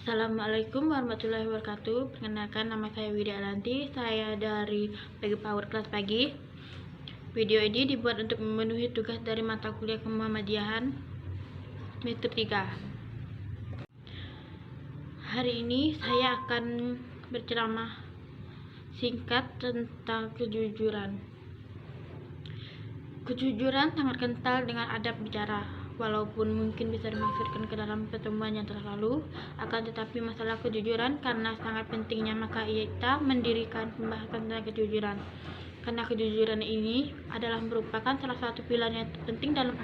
Assalamualaikum warahmatullahi wabarakatuh. Perkenalkan, nama saya Widya Alanti. Saya dari Pagi Power kelas pagi. Video ini dibuat untuk memenuhi tugas dari mata kuliah Kemuhammadiyahan semester 3. Hari ini saya akan berceramah singkat tentang kejujuran. Kejujuran sangat kental dengan adab bicara. Walaupun mungkin bisa dimaksudkan ke dalam pertemuan yang telah lalu, akan tetapi masalah kejujuran karena sangat pentingnya maka kita mendirikan pembahasan tentang kejujuran. Karena kejujuran ini adalah merupakan salah satu pilar yang penting dalam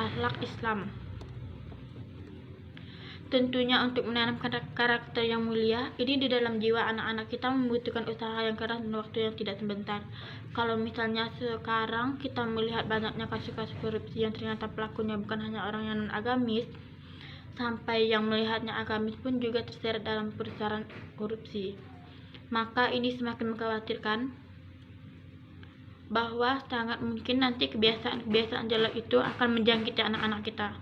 akhlak Islam. Tentunya untuk menanamkan karakter yang mulia, ini di dalam jiwa anak-anak kita membutuhkan usaha yang keras dan waktu yang tidak sebentar. Kalau misalnya sekarang kita melihat banyaknya kasus-kasus korupsi yang ternyata pelakunya bukan hanya orang yang non-agamis, sampai yang melihatnya agamis pun juga terseret dalam pusaran korupsi. Maka ini semakin mengkhawatirkan bahwa sangat mungkin nanti kebiasaan-kebiasaan jelek itu akan menjangkiti anak-anak kita.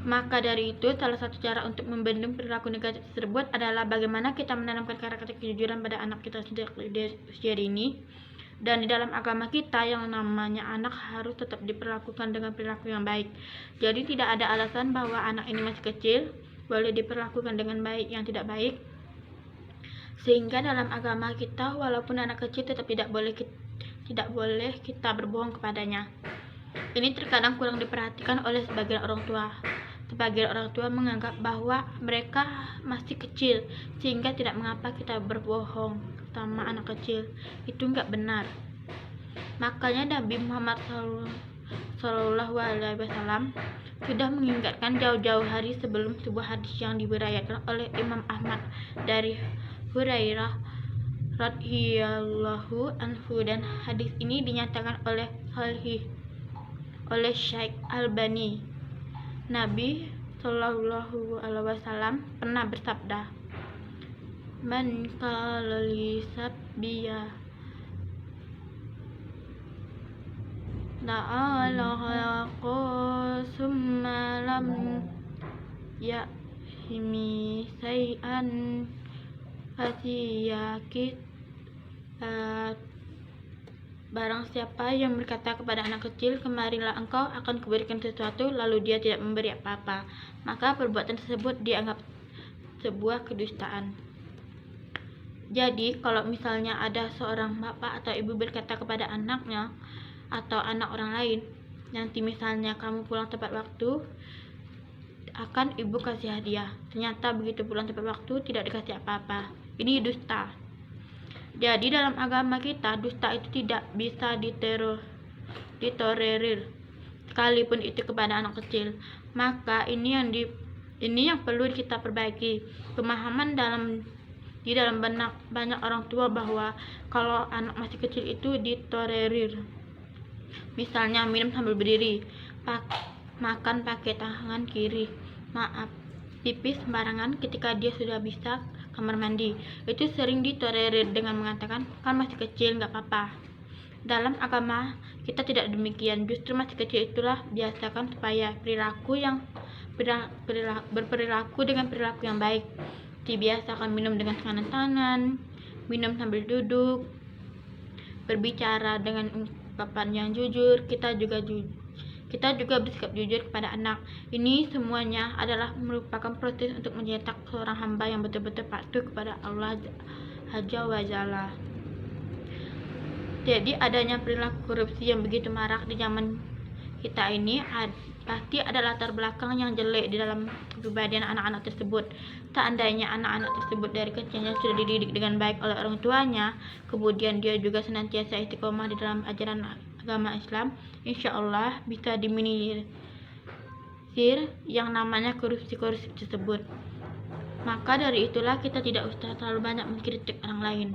Maka dari itu, salah satu cara untuk membendung perilaku negatif tersebut adalah bagaimana kita menanamkan karakter kejujuran pada anak kita sejak usia dini. Dan di dalam agama kita, yang namanya anak harus tetap diperlakukan dengan perilaku yang baik. Jadi tidak ada alasan bahwa anak ini masih kecil boleh diperlakukan dengan baik yang tidak baik. Sehingga dalam agama kita, walaupun anak kecil tetap tidak boleh kita berbohong kepadanya. Ini terkadang kurang diperhatikan oleh sebagian orang tua. Sebagian orang tua menganggap bahwa mereka masih kecil sehingga tidak mengapa kita berbohong sama anak kecil. Itu enggak benar. Makanya Nabi Muhammad SAW sudah mengingatkan jauh-jauh hari sebelum sebuah hadis yang diriwayatkan oleh Imam Ahmad dari Hurairah radhiyallahu anhu, dan hadis ini dinyatakan oleh Syekh Albani. Nabi Shallallahu Alaihi Wasallam pernah bersabda, "Man qala li sabbiya ta'ala khalaqa summa lam ya'himi say'an fasiyakit." Barang siapa yang berkata kepada anak kecil, "Kemarilah engkau, akan kuberikan sesuatu," lalu dia tidak memberi apa-apa, maka perbuatan tersebut dianggap sebuah kedustaan. Jadi, kalau misalnya ada seorang bapak atau ibu berkata kepada anaknya atau anak orang lain, "Nanti misalnya kamu pulang tepat waktu, akan ibu kasih hadiah." Ternyata begitu pulang tepat waktu tidak dikasih apa-apa. Ini dusta. Jadi dalam agama kita, dusta itu tidak bisa ditolerir, sekalipun itu kepada anak kecil. Maka ini yang perlu kita perbaiki, pemahaman di dalam benak banyak orang tua bahwa kalau anak masih kecil itu ditolerir. Misalnya minum sambil berdiri, makan pakai tangan kiri, pipis sembarangan ketika dia sudah bisa kamar mandi. Itu sering ditolerir dengan mengatakan, "Kan masih kecil, nggak apa-apa." Dalam agama kita tidak demikian. Justru masih kecil itulah biasakan supaya berperilaku dengan perilaku yang baik. Dibiasakan minum dengan tangan, minum sambil duduk, berbicara dengan ungkapan yang jujur. Kita juga bersikap jujur kepada anak. Ini semuanya adalah merupakan proses untuk mencetak seorang hamba yang betul-betul patuh kepada Allah Azza wa Jalla. Jadi adanya perilaku korupsi yang begitu marak di zaman kita ini pasti ada latar belakang yang jelek di dalam kepribadian anak-anak tersebut. Seandainya anak-anak tersebut dari kecilnya sudah dididik dengan baik oleh orang tuanya, kemudian dia juga senantiasa istiqomah di dalam ajaran agama Islam, insya Allah bisa diminimalisir yang namanya korupsi tersebut. Maka dari itulah kita tidak usah terlalu banyak mengkritik orang lain.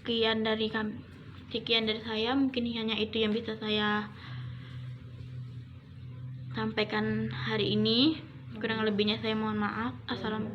Sekian dari saya, mungkin hanya itu yang bisa saya sampaikan hari ini. Kurang lebihnya saya mohon maaf. Assalamualaikum.